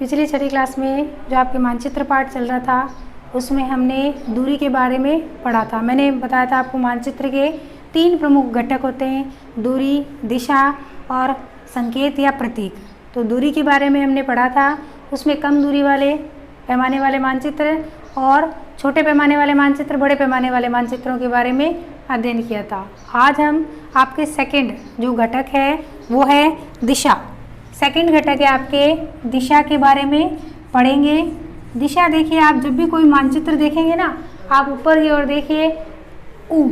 पिछली छठी क्लास में जो आपके मानचित्र पाठ चल रहा था उसमें हमने दूरी के बारे में पढ़ा था। मैंने बताया था आपको मानचित्र के 3 प्रमुख घटक होते हैं, दूरी, दिशा और संकेत या प्रतीक। तो दूरी के बारे में हमने पढ़ा था, उसमें कम दूरी वाले पैमाने वाले मानचित्र और छोटे पैमाने वाले मानचित्र, बड़े पैमाने वाले मानचित्रों के बारे में अध्ययन किया था। आज हम आपके सेकंड जो घटक है वो है दिशा। सेकंड घटक है आपके दिशा के बारे में पढ़ेंगे। दिशा देखिए, आप जब भी कोई मानचित्र देखेंगे ना, आप ऊपर की ओर देखिए, ऊ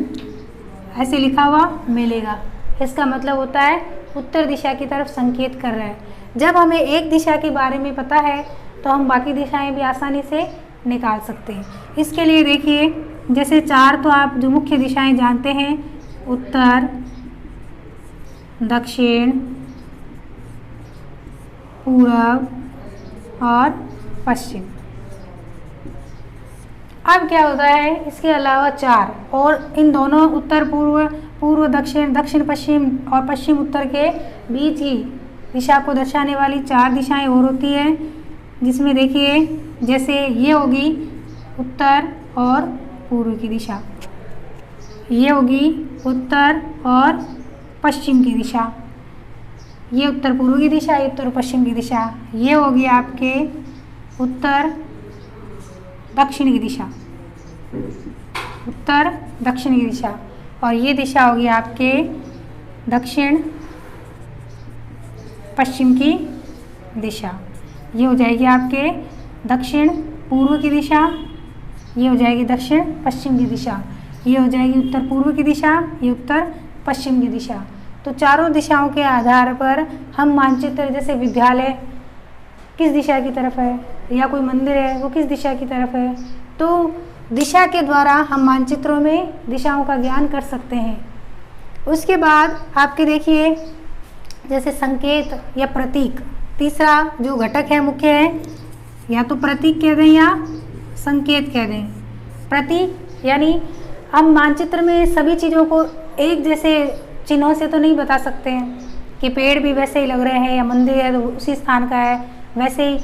ऐसे लिखा हुआ मिलेगा। इसका मतलब होता है उत्तर दिशा की तरफ संकेत कर रहा है। जब हमें एक दिशा के बारे में पता है तो हम बाकी दिशाएं भी आसानी से निकाल सकते हैं। इसके लिए देखिए, जैसे 4 तो आप जो मुख्य दिशाएं जानते हैं, उत्तर, दक्षिण, पूर्व और पश्चिम। अब क्या होता है, इसके अलावा 4 और इन दोनों उत्तर पूर्व, पूर्व दक्षिण, दक्षिण पश्चिम और पश्चिम उत्तर के बीच ही दिशा को दर्शाने वाली 4 दिशाएं और होती है, जिसमें देखिए जैसे ये होगी उत्तर और पूर्व की दिशा, ये होगी उत्तर और पश्चिम की दिशा, ये उत्तर पूर्व की दिशा, ये उत्तर पश्चिम की दिशा, ये होगी आपके उत्तर दक्षिण की दिशा, उत्तर दक्षिण की दिशा, और ये दिशा होगी आपके दक्षिण पश्चिम की दिशा। ये हो जाएगी आपके दक्षिण पूर्व की दिशा, ये हो जाएगी दक्षिण पश्चिम की दिशा, ये हो जाएगी उत्तर पूर्व की दिशा, ये उत्तर पश्चिम की दिशा। तो चारों दिशाओं के आधार पर हम मानचित्र, जैसे विद्यालय किस दिशा की तरफ है या कोई मंदिर है वो किस दिशा की तरफ है, तो दिशा के द्वारा हम मानचित्रों में दिशाओं का ज्ञान कर सकते हैं। उसके बाद आपके देखिए जैसे संकेत या प्रतीक, तीसरा जो घटक है मुख्य है, या तो प्रतीक कह दें या संकेत कह दें। प्रतीक यानी हम मानचित्र में सभी चीज़ों को एक जैसे चिन्हों से तो नहीं बता सकते हैं कि पेड़ भी वैसे ही लग रहे हैं या मंदिर है तो उसी स्थान का है, वैसे ही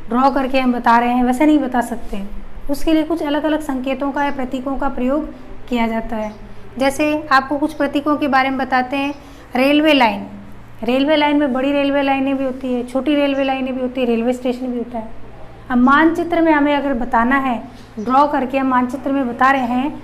ड्रॉ करके हम बता रहे हैं, वैसे नहीं बता सकते हैं। उसके लिए कुछ अलग अलग संकेतों का या प्रतीकों का प्रयोग किया जाता है। जैसे आपको कुछ प्रतीकों के बारे में बताते हैं। रेलवे लाइन, रेलवे लाइन में बड़ी रेलवे लाइनें भी होती है, छोटी रेलवे लाइनें भी होती है, रेलवे स्टेशन भी होता है। अब मानचित्र में हमें अगर बताना है, ड्रॉ करके हम मानचित्र में बता रहे हैं,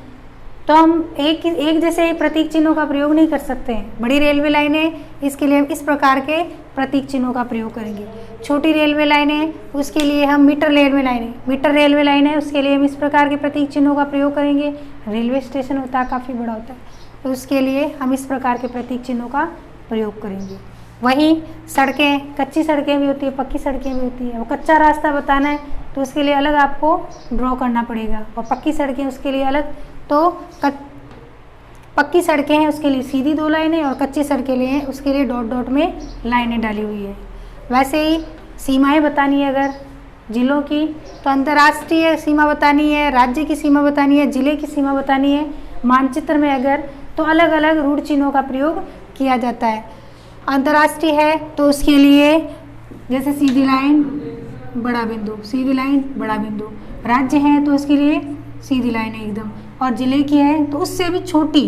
तो हम एक जैसे प्रतीक चिन्हों का प्रयोग नहीं कर सकते हैं। बड़ी रेलवे लाइनें, इसके लिए हम इस प्रकार के प्रतीक चिन्हों का प्रयोग करेंगे। छोटी रेलवे लाइनें, उसके लिए हम मीटर रेलवे लाइनें, उसके लिए हम इस प्रकार के प्रतीक चिन्हों का प्रयोग करेंगे। रेलवे स्टेशन होता है, काफ़ी बड़ा होता है, तो उसके लिए हम इस प्रकार के प्रतीक चिन्हों का प्रयोग करेंगे। वहीं सड़कें, कच्ची सड़कें भी होती है, पक्की सड़कें भी होती है। वो कच्चा रास्ता बताना है तो उसके लिए अलग आपको ड्रॉ करना पड़ेगा, और पक्की सड़कें उसके लिए अलग। तो पक्की सड़कें हैं उसके लिए सीधी 2 लाइनें, और कच्ची सड़कें लिए हैं उसके लिए डॉट डॉट में लाइनें डाली हुई है। वैसे ही सीमाएं बतानी है अगर जिलों की, तो अंतर्राष्ट्रीय सीमा बतानी है, राज्य की सीमा बतानी है, जिले की सीमा बतानी है मानचित्र में अगर, तो अलग अलग रूढ़ चिन्हों का प्रयोग किया जाता है। अंतर्राष्ट्रीय है तो उसके लिए जैसे सीधी लाइन बड़ा बिंदु, सीधी लाइन बड़ा बिंदु। राज्य है तो उसके लिए सीधी लाइन एकदम, और जिले की है तो उससे भी छोटी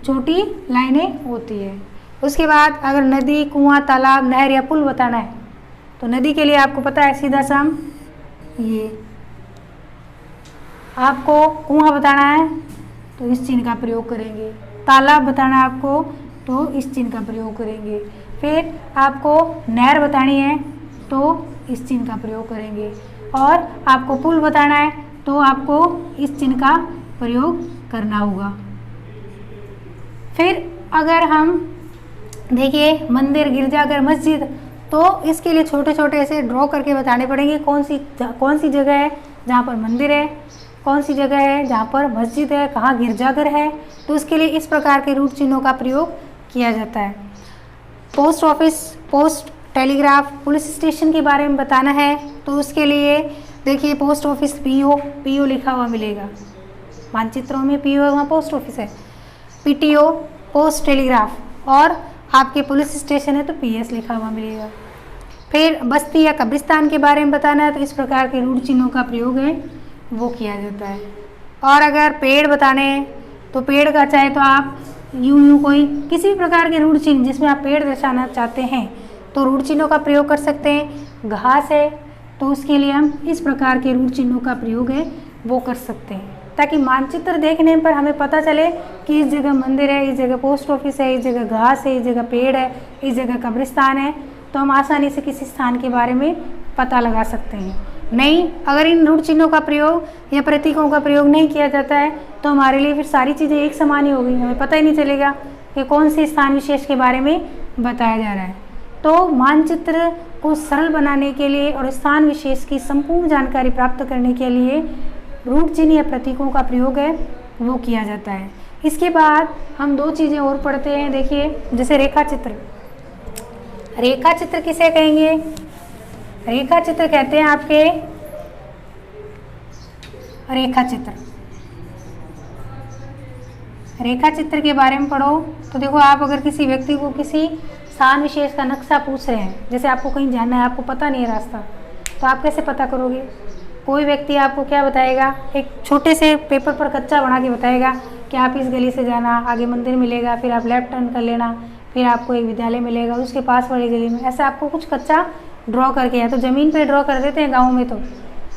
छोटी लाइनें होती है। उसके बाद अगर नदी, कुआं, तालाब, नहर या पुल बताना है तो नदी के लिए आपको पता है सीधा सा हम ये, आपको कुआं बताना है तो इस चिन्ह का प्रयोग करेंगे, तालाब बताना है आपको तो इस चिन्ह का प्रयोग करेंगे, फिर आपको नहर बतानी है तो इस चिन्ह का प्रयोग करेंगे, और आपको पुल बताना है तो आपको इस चिन्ह का प्रयोग करना होगा। फिर अगर हम देखिए मंदिर, गिरजाघर, मस्जिद, तो इसके लिए छोटे छोटे ऐसे ड्रॉ करके बताने पड़ेंगे कौन सी जगह है जहाँ पर मंदिर है, कौन सी जगह है जहाँ पर मस्जिद है, कहाँ गिरजाघर है। तो उसके लिए इस प्रकार के रूट चिन्हों का प्रयोग किया जाता है। Post office, post, telegraph, police station के बारे में बताना है तो उसके लिए देखिए पोस्ट ऑफिस पीओ लिखा हुआ मिलेगा मानचित्रों में, पीओ वहाँ पोस्ट ऑफिस है, पीटीओ पोस्ट टेलीग्राफ, और आपके पुलिस स्टेशन है तो पीएस लिखा हुआ मिलेगा। फिर बस्ती या कब्रिस्तान के बारे में बताना है तो इस प्रकार के रूढ़ चिन्हों का प्रयोग है वो किया जाता है। और अगर पेड़ बताने हैं तो पेड़ का चाहे तो आप यूं कोई किसी भी प्रकार के रूढ़ चिन्ह जिसमें आप पेड़ दर्शाना चाहते हैं तो रूढ़ चिन्हों का प्रयोग कर सकते हैं। घास है तो उसके लिए हम इस प्रकार के रूढ़ चिन्हों का प्रयोग है वो कर सकते हैं, ताकि मानचित्र देखने पर हमें पता चले कि इस जगह मंदिर है, इस जगह पोस्ट ऑफिस है, इस जगह घास है, इस जगह पेड़ है, इस जगह कब्रिस्तान है, तो हम आसानी से किसी स्थान के बारे में पता लगा सकते हैं। नहीं, अगर इन रूढ़ चिन्हों का प्रयोग या प्रतीकों का प्रयोग नहीं किया जाता है तो हमारे लिए फिर सारी चीज़ें एक समान ही होगी, हमें पता ही नहीं चलेगा कि कौन से स्थान विशेष के बारे में बताया जा रहा है। तो मानचित्र को सरल बनाने के लिए और स्थान विशेष की संपूर्ण जानकारी प्राप्त करने के लिए रूढ़ चिन्ह या प्रतीकों का प्रयोग है वो किया जाता है। इसके बाद हम दो चीज़ें और पढ़ते हैं। देखिए, जैसे रेखा चित्र। रेखा चित्र किसे कहेंगे? रेखा चित्र कहते हैं आपके रेखा चित्र। रेखा चित्र के बारे में पढ़ो तो देखो, आप अगर किसी व्यक्ति को किसी स्थान विशेष का नक्शा पूछ रहे हैं, जैसे आपको कहीं जाना है, आपको पता नहीं है रास्ता, तो आप कैसे पता करोगे? कोई व्यक्ति आपको क्या बताएगा, एक छोटे से पेपर पर कच्चा बना के बताएगा कि आप इस गली से जाना, आगे मंदिर मिलेगा, फिर आप लेफ्ट टर्न कर लेना, फिर आपको एक विद्यालय मिलेगा, उसके पास वाली गली में, ऐसा आपको कुछ कच्चा ड्रॉ करके, या तो ज़मीन पे ड्रॉ कर देते हैं गाँव में, तो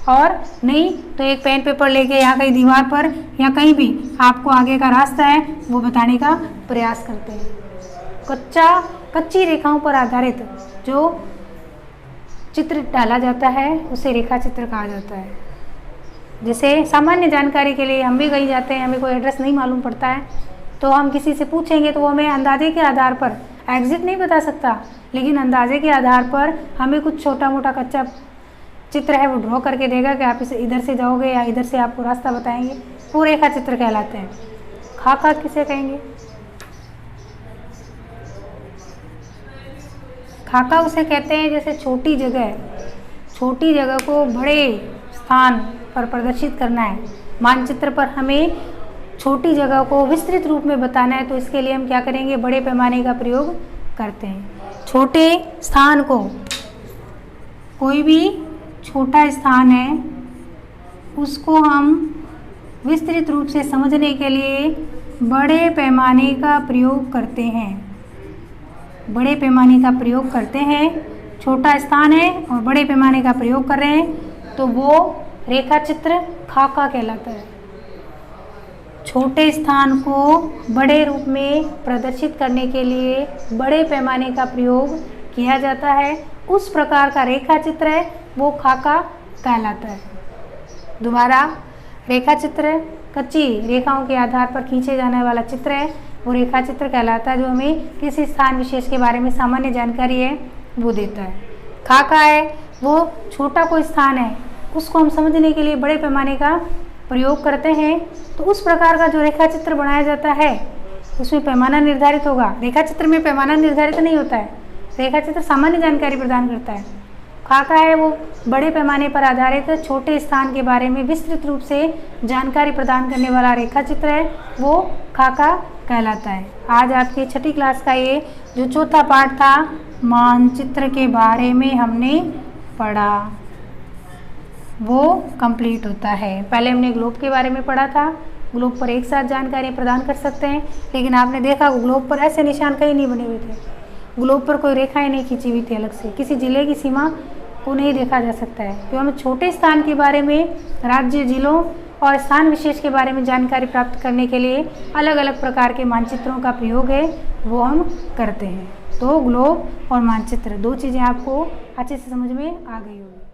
और नहीं तो एक पेन पेपर लेके या कहीं दीवार पर या कहीं भी आपको आगे का रास्ता है वो बताने का प्रयास करते हैं। कच्ची रेखाओं पर आधारित जो चित्र डाला जाता है उसे रेखा चित्र कहा जाता है। जैसे सामान्य जानकारी के लिए हम भी कहीं जाते हैं, हमें कोई एड्रेस नहीं मालूम पड़ता है, तो हम किसी से पूछेंगे तो वो हमें अंदाजे के आधार पर, एग्जिट नहीं बता सकता, लेकिन अंदाजे के आधार पर हमें कुछ छोटा मोटा कच्चा चित्र है वो ड्रॉ करके देगा कि आप इसे इधर से जाओगे या इधर से आपको रास्ता बताएंगे, वो रेखा चित्र कहलाते हैं। खाका किसे कहेंगे? खाका उसे कहते हैं जैसे छोटी जगह को बड़े स्थान पर प्रदर्शित करना है। मानचित्र पर हमें छोटी जगह को विस्तृत रूप में बताना है, तो इसके लिए हम क्या करेंगे? बड़े पैमाने का प्रयोग करते हैं। छोटे स्थान को, कोई भी छोटा स्थान है उसको हम विस्तृत रूप से समझने के लिए बड़े पैमाने का प्रयोग करते हैं। बड़े पैमाने का प्रयोग करते हैं। छोटा स्थान है और बड़े पैमाने का प्रयोग कर रहे हैं तो वो रेखा चित्र खाका कहलाता है। छोटे स्थान को बड़े रूप में प्रदर्शित करने के लिए बड़े पैमाने का प्रयोग किया जाता है, उस प्रकार का रेखा चित्र है वो खाका कहलाता है। दोबारा, रेखा चित्र कच्ची रेखाओं के आधार पर खींचे जाने वाला चित्र है वो रेखा चित्र कहलाता है, जो हमें किसी स्थान विशेष के बारे में सामान्य जानकारी है वो देता है। खाका है वो छोटा कोई स्थान है उसको हम समझने के लिए बड़े पैमाने का प्रयोग करते हैं, तो उस प्रकार का जो रेखा चित्र बनाया जाता है उसमें पैमाना निर्धारित होगा। रेखा चित्र में पैमाना निर्धारित नहीं होता है, रेखा चित्र सामान्य जानकारी प्रदान करता है। खाका है वो बड़े पैमाने पर आधारित छोटे स्थान के बारे में विस्तृत रूप से जानकारी प्रदान करने वाला रेखा चित्र है वो खाका कहलाता है। आज आपके छठी क्लास का ये जो चौथा पाठ था मानचित्र के बारे में हमने पढ़ा वो कंप्लीट होता है। पहले हमने ग्लोब के बारे में पढ़ा था, ग्लोब पर एक साथ जानकारी प्रदान कर सकते हैं, लेकिन आपने देखा ग्लोब पर ऐसे निशान कहीं नहीं बने हुए थे, ग्लोब पर कोई रेखाएं नहीं खींची हुई थी अलग से, किसी जिले की सीमा को नहीं देखा जा सकता है। तो हम छोटे स्थान के बारे में, राज्य, जिलों और स्थान विशेष के बारे में जानकारी प्राप्त करने के लिए अलग अलग प्रकार के मानचित्रों का प्रयोग है वो हम करते हैं। तो ग्लोब और मानचित्र दो चीज़ें आपको अच्छे से समझ में आ गई होगी।